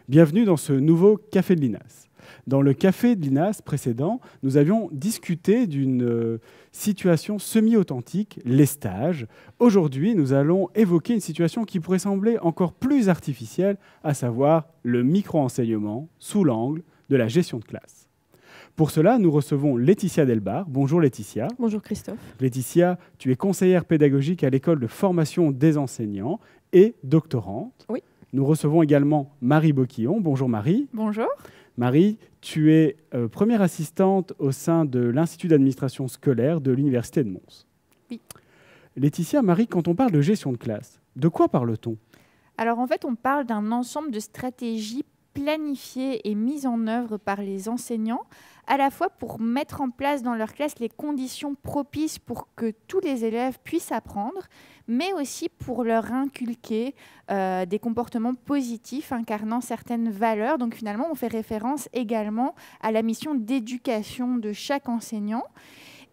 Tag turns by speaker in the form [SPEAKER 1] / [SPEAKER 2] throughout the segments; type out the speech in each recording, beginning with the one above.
[SPEAKER 1] Bienvenue dans ce nouveau Café de l'INAS. Dans le Café de l'INAS précédent, nous avions discuté d'une situation semi-authentique, les stages. Aujourd'hui, nous allons évoquer une situation qui pourrait sembler encore plus artificielle, à savoir le micro-enseignement sous l'angle de la gestion de classe. Pour cela, nous recevons Laetitia Delbar. Bonjour Laetitia.
[SPEAKER 2] Bonjour Christophe.
[SPEAKER 1] Laetitia, tu es conseillère pédagogique à l'école de formation des enseignants et doctorante.
[SPEAKER 2] Oui.
[SPEAKER 1] Nous recevons également Marie Boquillon. Bonjour Marie.
[SPEAKER 3] Bonjour.
[SPEAKER 1] Marie, tu es première assistante au sein de l'Institut d'administration scolaire de l'Université de Mons.
[SPEAKER 3] Oui.
[SPEAKER 1] Laetitia, Marie, quand on parle de gestion de classe, de quoi parle-t-on ?
[SPEAKER 3] Alors en fait, on parle d'un ensemble de stratégies planifiées et mises en œuvre par les enseignants, à la fois pour mettre en place dans leur classe les conditions propices pour que tous les élèves puissent apprendre, mais aussi pour leur inculquer des comportements positifs incarnant certaines valeurs. Donc finalement, on fait référence également à la mission d'éducation de chaque enseignant.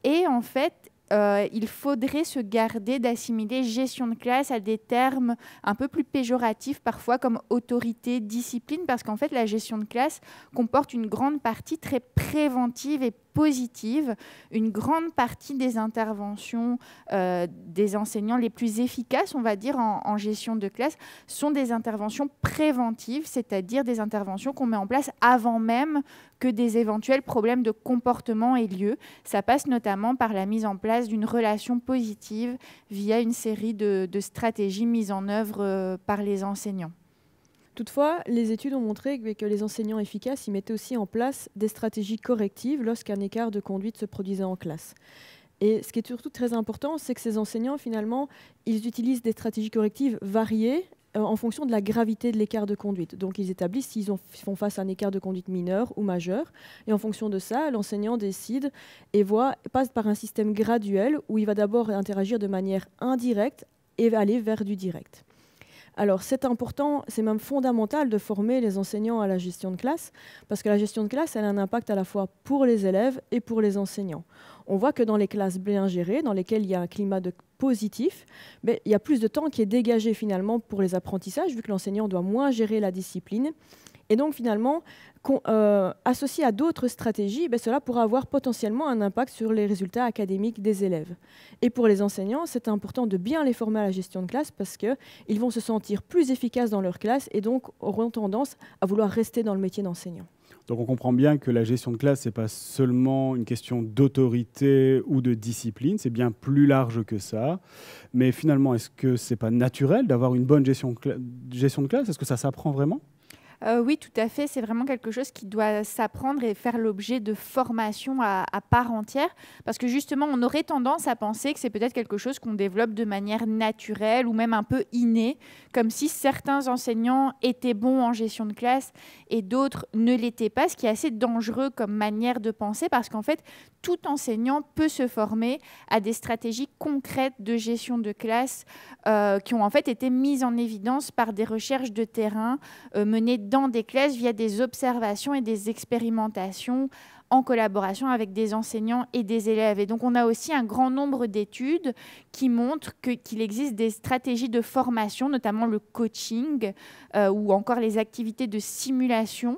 [SPEAKER 3] Et en fait, il faudrait se garder d'assimiler gestion de classe à des termes un peu plus péjoratifs, parfois comme autorité, discipline, parce qu'en fait, la gestion de classe comporte une grande partie très préventive et positive. Une grande partie des interventions des enseignants les plus efficaces, on va dire, en gestion de classe, sont des interventions préventives, c'est-à-dire des interventions qu'on met en place avant même que des éventuels problèmes de comportement aient lieu. Ça passe notamment par la mise en place d'une relation positive via une série de stratégies mises en œuvre par les enseignants.
[SPEAKER 2] Toutefois, les études ont montré que les enseignants efficaces y mettaient aussi en place des stratégies correctives lorsqu'un écart de conduite se produisait en classe. Et ce qui est surtout très important, c'est que ces enseignants, finalement, ils utilisent des stratégies correctives variées en fonction de la gravité de l'écart de conduite. Donc, ils établissent s'ils font face à un écart de conduite mineur ou majeur. Et en fonction de ça, l'enseignant décide et passe par un système graduel où il va d'abord interagir de manière indirecte et aller vers du direct. Alors, c'est important, c'est même fondamental de former les enseignants à la gestion de classe, parce que la gestion de classe, elle a un impact à la fois pour les élèves et pour les enseignants. On voit que dans les classes bien gérées, dans lesquelles il y a un climat positif, il y a plus de temps qui est dégagé finalement pour les apprentissages, vu que l'enseignant doit moins gérer la discipline. Et donc finalement, associé à d'autres stratégies, cela pourra avoir potentiellement un impact sur les résultats académiques des élèves. Et pour les enseignants, c'est important de bien les former à la gestion de classe parce qu'ils vont se sentir plus efficaces dans leur classe et donc auront tendance à vouloir rester dans le métier d'enseignant.
[SPEAKER 1] Donc on comprend bien que la gestion de classe, ce n'est pas seulement une question d'autorité ou de discipline, c'est bien plus large que ça. Mais finalement, est-ce que ce n'est pas naturel d'avoir une bonne gestion de classe ? Est-ce que ça s'apprend vraiment ?
[SPEAKER 3] Oui, tout à fait. C'est vraiment quelque chose qui doit s'apprendre et faire l'objet de formation à part entière. Parce que justement, on aurait tendance à penser que c'est peut-être quelque chose qu'on développe de manière naturelle ou même un peu innée, comme si certains enseignants étaient bons en gestion de classe et d'autres ne l'étaient pas, ce qui est assez dangereux comme manière de penser parce qu'en fait, tout enseignant peut se former à des stratégies concrètes de gestion de classe qui ont en fait été mises en évidence par des recherches de terrain menées dans des classes via des observations et des expérimentations en collaboration avec des enseignants et des élèves. Et donc, on a aussi un grand nombre d'études qui montrent qu'il existe des stratégies de formation, notamment le coaching ou encore les activités de simulation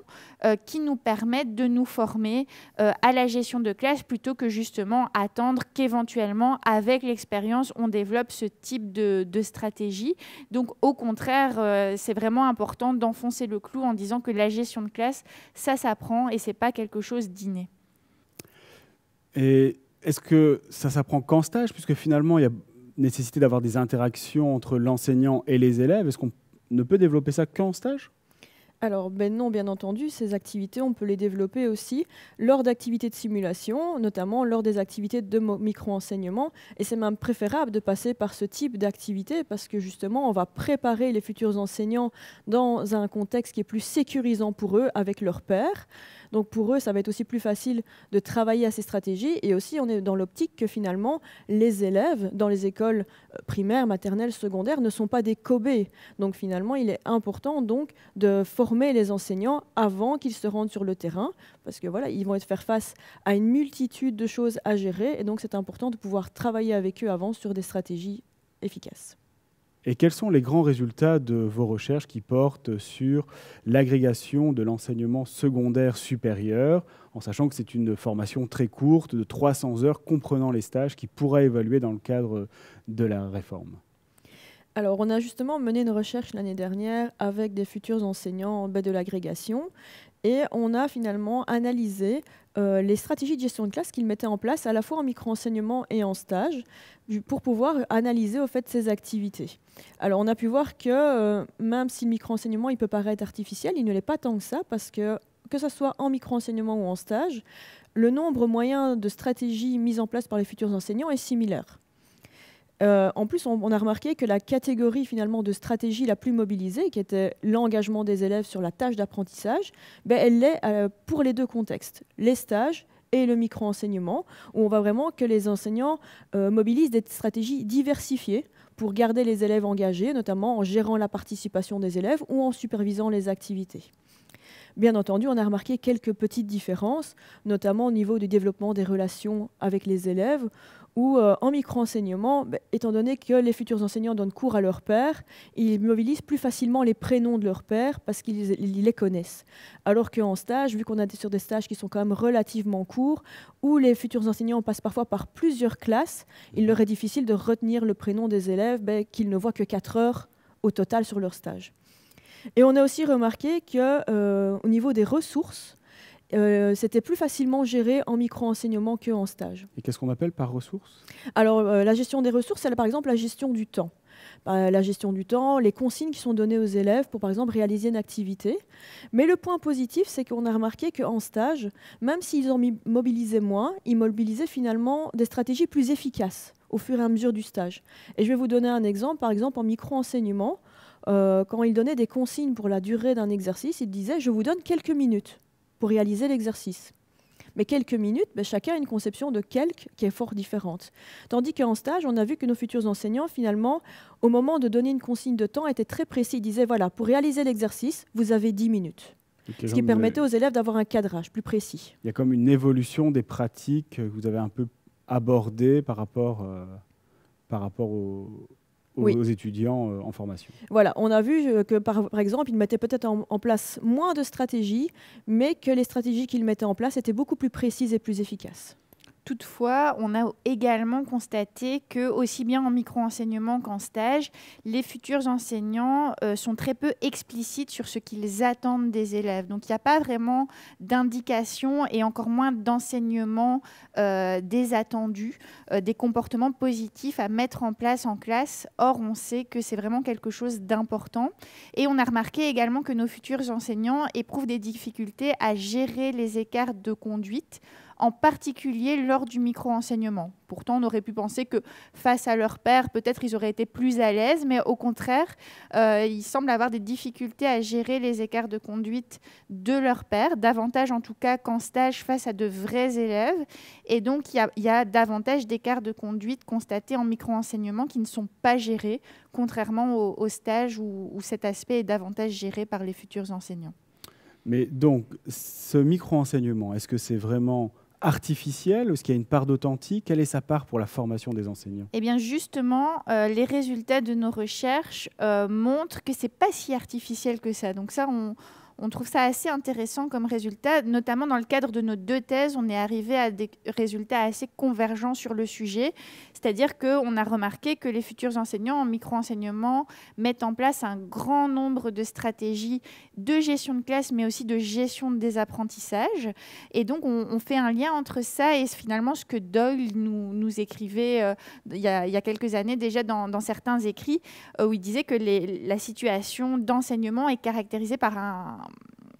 [SPEAKER 3] qui nous permettent de nous former à la gestion de classe plutôt que justement attendre qu'éventuellement, avec l'expérience, on développe ce type de stratégie. Donc, au contraire, c'est vraiment important d'enfoncer le clou en disant que la gestion de classe, ça s'apprend et ce n'est pas quelque chose d'inné.
[SPEAKER 1] Et est-ce que ça s'apprend qu'en stage, puisque finalement, il y a nécessité d'avoir des interactions entre l'enseignant et les élèves. Est-ce qu'on ne peut développer ça qu'en stage ?
[SPEAKER 2] Alors non, bien entendu, ces activités, on peut les développer aussi lors d'activités de simulation, notamment lors des activités de micro-enseignement. Et c'est même préférable de passer par ce type d'activité parce que justement, on va préparer les futurs enseignants dans un contexte qui est plus sécurisant pour eux avec leurs pairs. Donc pour eux, ça va être aussi plus facile de travailler à ces stratégies. Et aussi, on est dans l'optique que finalement, les élèves dans les écoles primaires, maternelles, secondaires ne sont pas des Kobe. Donc finalement, il est important donc de former les enseignants avant qu'ils se rendent sur le terrain, parce que voilà, ils vont être faire face à une multitude de choses à gérer. Et donc c'est important de pouvoir travailler avec eux avant sur des stratégies efficaces.
[SPEAKER 1] Et quels sont les grands résultats de vos recherches qui portent sur l'agrégation de l'enseignement secondaire supérieur, en sachant que c'est une formation très courte de 300 heures comprenant les stages qui pourra évaluer dans le cadre de la réforme?
[SPEAKER 2] Alors, on a justement mené une recherche l'année dernière avec des futurs enseignants de l'agrégation et on a finalement analysé les stratégies de gestion de classe qu'ils mettaient en place à la fois en micro-enseignement et en stage pour pouvoir analyser au fait ces activités. Alors, on a pu voir que même si le micro-enseignement il peut paraître artificiel, il ne l'est pas tant que ça parce que ce soit en micro-enseignement ou en stage, le nombre moyen de stratégies mises en place par les futurs enseignants est similaire. En plus, on a remarqué que la catégorie finalement de stratégie la plus mobilisée, qui était l'engagement des élèves sur la tâche d'apprentissage, elle l'est pour les deux contextes, les stages et le micro-enseignement, où on voit vraiment que les enseignants mobilisent des stratégies diversifiées pour garder les élèves engagés, notamment en gérant la participation des élèves ou en supervisant les activités. Bien entendu, on a remarqué quelques petites différences, notamment au niveau du développement des relations avec les élèves, où en micro-enseignement, étant donné que les futurs enseignants donnent cours à leurs pairs, ils mobilisent plus facilement les prénoms de leurs pairs parce qu'ils les connaissent. Alors qu'en stage, vu qu'on est sur des stages qui sont quand même relativement courts, où les futurs enseignants passent parfois par plusieurs classes, il leur est difficile de retenir le prénom des élèves qu'ils ne voient que 4 heures au total sur leur stage. Et on a aussi remarqué qu'au niveau des ressources, c'était plus facilement géré en micro-enseignement qu'en stage.
[SPEAKER 1] Et qu'est-ce qu'on appelle par ressources?
[SPEAKER 2] Alors, la gestion des ressources, c'est par exemple la gestion du temps. La gestion du temps, les consignes qui sont données aux élèves pour, par exemple, réaliser une activité. Mais le point positif, c'est qu'on a remarqué qu'en stage, même s'ils en mobilisaient moins, ils mobilisaient finalement des stratégies plus efficaces au fur et à mesure du stage. Et je vais vous donner un exemple. Par exemple, en micro-enseignement, quand ils donnaient des consignes pour la durée d'un exercice, ils disaient « je vous donne quelques minutes pour réaliser l'exercice ». Mais quelques minutes, chacun a une conception de quelques qui est fort différente. Tandis qu'en stage, on a vu que nos futurs enseignants, finalement, au moment de donner une consigne de temps, étaient très précis. Ils disaient, voilà, pour réaliser l'exercice, vous avez 10 minutes. Ce qui permettait aux élèves d'avoir un cadrage plus précis.
[SPEAKER 1] Il y a comme une évolution des pratiques que vous avez un peu abordées par rapport aux étudiants en formation.
[SPEAKER 2] Voilà, on a vu que, par exemple, ils mettaient peut-être en place moins de stratégies, mais que les stratégies qu'ils mettaient en place étaient beaucoup plus précises et plus efficaces.
[SPEAKER 3] Toutefois, on a également constaté que, aussi bien en micro-enseignement qu'en stage, les futurs enseignants sont très peu explicites sur ce qu'ils attendent des élèves. Donc, il n'y a pas vraiment d'indication et encore moins d'enseignement des attendus, des comportements positifs à mettre en place en classe. Or, on sait que c'est vraiment quelque chose d'important. Et on a remarqué également que nos futurs enseignants éprouvent des difficultés à gérer les écarts de conduite, en particulier lors du micro-enseignement. Pourtant, on aurait pu penser que face à leur père, peut-être ils auraient été plus à l'aise, mais au contraire, ils semblent avoir des difficultés à gérer les écarts de conduite de leur père, davantage en tout cas qu'en stage face à de vrais élèves. Et donc, il y a davantage d'écarts de conduite constatés en micro-enseignement qui ne sont pas gérés, contrairement au stage où cet aspect est davantage géré par les futurs enseignants.
[SPEAKER 1] Mais donc, ce micro-enseignement, est-ce que c'est vraiment artificiel? Est-ce qu'il y a une part d'authentique? Quelle est sa part pour la formation des enseignants?
[SPEAKER 3] Eh bien, justement, les résultats de nos recherches montrent que ce n'est pas si artificiel que ça. Donc ça, on trouve ça assez intéressant comme résultat. Notamment dans le cadre de nos 2 thèses, on est arrivé à des résultats assez convergents sur le sujet. C'est-à-dire qu'on a remarqué que les futurs enseignants en micro-enseignement mettent en place un grand nombre de stratégies de gestion de classe, mais aussi de gestion des apprentissages. Et donc, on fait un lien entre ça et finalement ce que Doyle nous écrivait il y a quelques années déjà dans certains écrits, où il disait que la situation d'enseignement est caractérisée par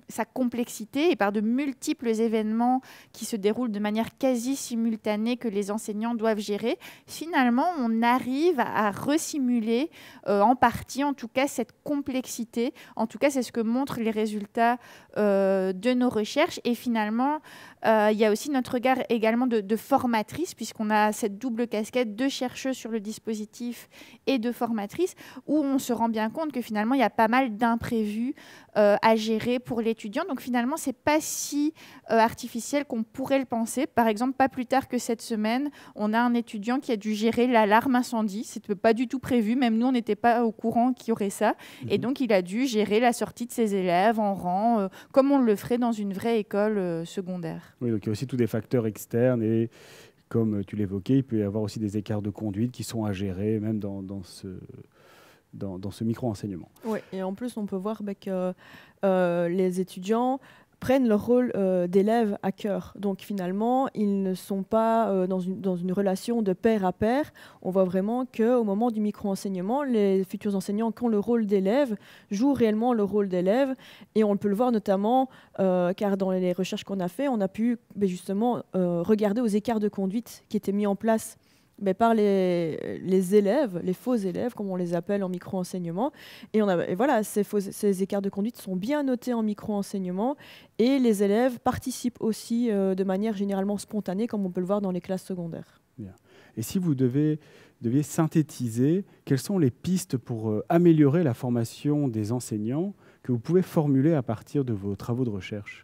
[SPEAKER 3] sa complexité et par de multiples événements qui se déroulent de manière quasi simultanée que les enseignants doivent gérer. Finalement, on arrive à resimuler en partie, en tout cas, cette complexité. En tout cas, c'est ce que montrent les résultats de nos recherches. Et finalement, il y a aussi notre regard également de formatrice, puisqu'on a cette double casquette de chercheuse sur le dispositif et de formatrice, où on se rend bien compte que finalement, il y a pas mal d'imprévus à gérer pour les étudiant. Donc finalement, c'est pas si artificiel qu'on pourrait le penser. Par exemple, pas plus tard que cette semaine, on a un étudiant qui a dû gérer l'alarme incendie. C'était pas du tout prévu. Même nous, on n'était pas au courant qu'il y aurait ça. Et donc, il a dû gérer la sortie de ses élèves en rang, comme on le ferait dans une vraie école secondaire.
[SPEAKER 1] Oui, donc il y a aussi tous des facteurs externes et comme tu l'évoquais, il peut y avoir aussi des écarts de conduite qui sont à gérer même dans ce micro-enseignement.
[SPEAKER 2] Oui, et en plus, on peut voir que les étudiants prennent leur rôle d'élève à cœur. Donc finalement, ils ne sont pas dans une relation de pair à pair. On voit vraiment qu'au moment du micro-enseignement, les futurs enseignants qui ont le rôle d'élève jouent réellement le rôle d'élève. Et on peut le voir notamment, car dans les recherches qu'on a fait, on a pu justement regarder aux écarts de conduite qui étaient mis en place par les élèves, les faux élèves, comme on les appelle en micro-enseignement. Et voilà, ces écarts de conduite sont bien notés en micro-enseignement et les élèves participent aussi de manière généralement spontanée, comme on peut le voir dans les classes secondaires.
[SPEAKER 1] Bien. Et si vous deviez synthétiser, quelles sont les pistes pour améliorer la formation des enseignants que vous pouvez formuler à partir de vos travaux de recherche ?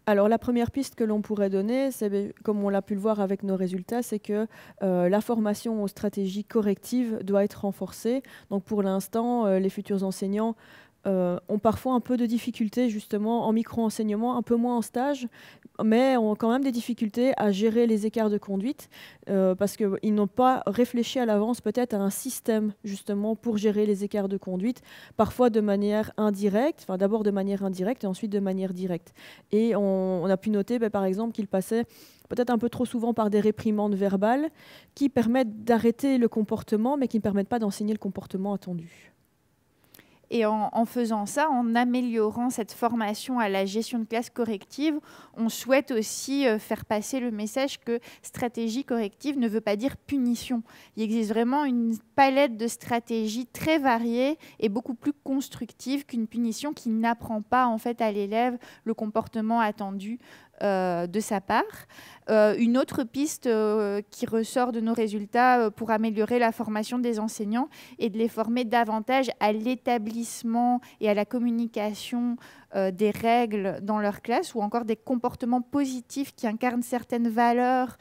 [SPEAKER 2] Alors la première piste que l'on pourrait donner, c'est, comme on l'a pu le voir avec nos résultats, c'est que la formation aux stratégies correctives doit être renforcée. Donc pour l'instant, les futurs enseignants ont parfois un peu de difficultés justement en micro-enseignement, un peu moins en stage, mais ont quand même des difficultés à gérer les écarts de conduite parce qu'ils n'ont pas réfléchi à l'avance peut-être à un système justement pour gérer les écarts de conduite, parfois de manière indirecte, enfin d'abord de manière indirecte et ensuite de manière directe. Et on a pu noter par exemple qu'ils passaient peut-être un peu trop souvent par des réprimandes verbales qui permettent d'arrêter le comportement mais qui ne permettent pas d'enseigner le comportement attendu.
[SPEAKER 3] Et en faisant ça, en améliorant cette formation à la gestion de classe corrective, on souhaite aussi faire passer le message que stratégie corrective ne veut pas dire punition. Il existe vraiment une palette de stratégies très variées et beaucoup plus constructives qu'une punition qui n'apprend pas en fait à l'élève le comportement attendu de sa part. Une autre piste qui ressort de nos résultats pour améliorer la formation des enseignants est de les former davantage à l'établissement et à la communication des règles dans leur classe ou encore des comportements positifs qui incarnent certaines valeurs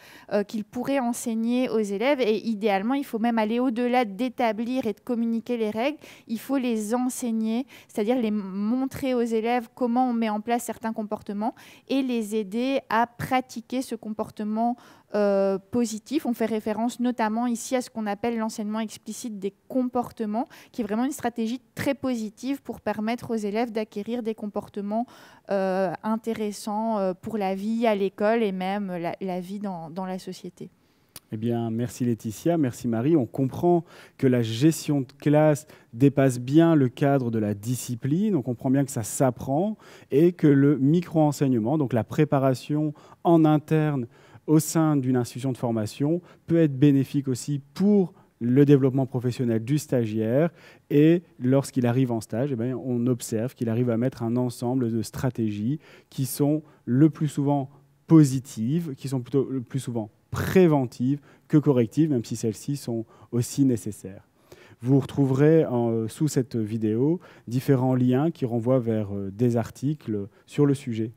[SPEAKER 3] qu'ils pourraient enseigner aux élèves. Et idéalement, il faut même aller au-delà d'établir et de communiquer les règles. Il faut les enseigner, c'est-à-dire les montrer aux élèves comment on met en place certains comportements et les aider à pratiquer ce comportement positif. On fait référence notamment ici à ce qu'on appelle l'enseignement explicite des comportements, qui est vraiment une stratégie très positive pour permettre aux élèves d'acquérir des comportements intéressants pour la vie à l'école et même la vie dans la société.
[SPEAKER 1] Eh bien, merci Laetitia, merci Marie. On comprend que la gestion de classe dépasse bien le cadre de la discipline. On comprend bien que ça s'apprend et que le micro-enseignement, donc la préparation en interne au sein d'une institution de formation, peut être bénéfique aussi pour le développement professionnel du stagiaire. Et lorsqu'il arrive en stage, on observe qu'il arrive à mettre un ensemble de stratégies qui sont le plus souvent positives, qui sont plutôt le plus souvent préventives que correctives, même si celles-ci sont aussi nécessaires. Vous retrouverez sous cette vidéo différents liens qui renvoient vers des articles sur le sujet.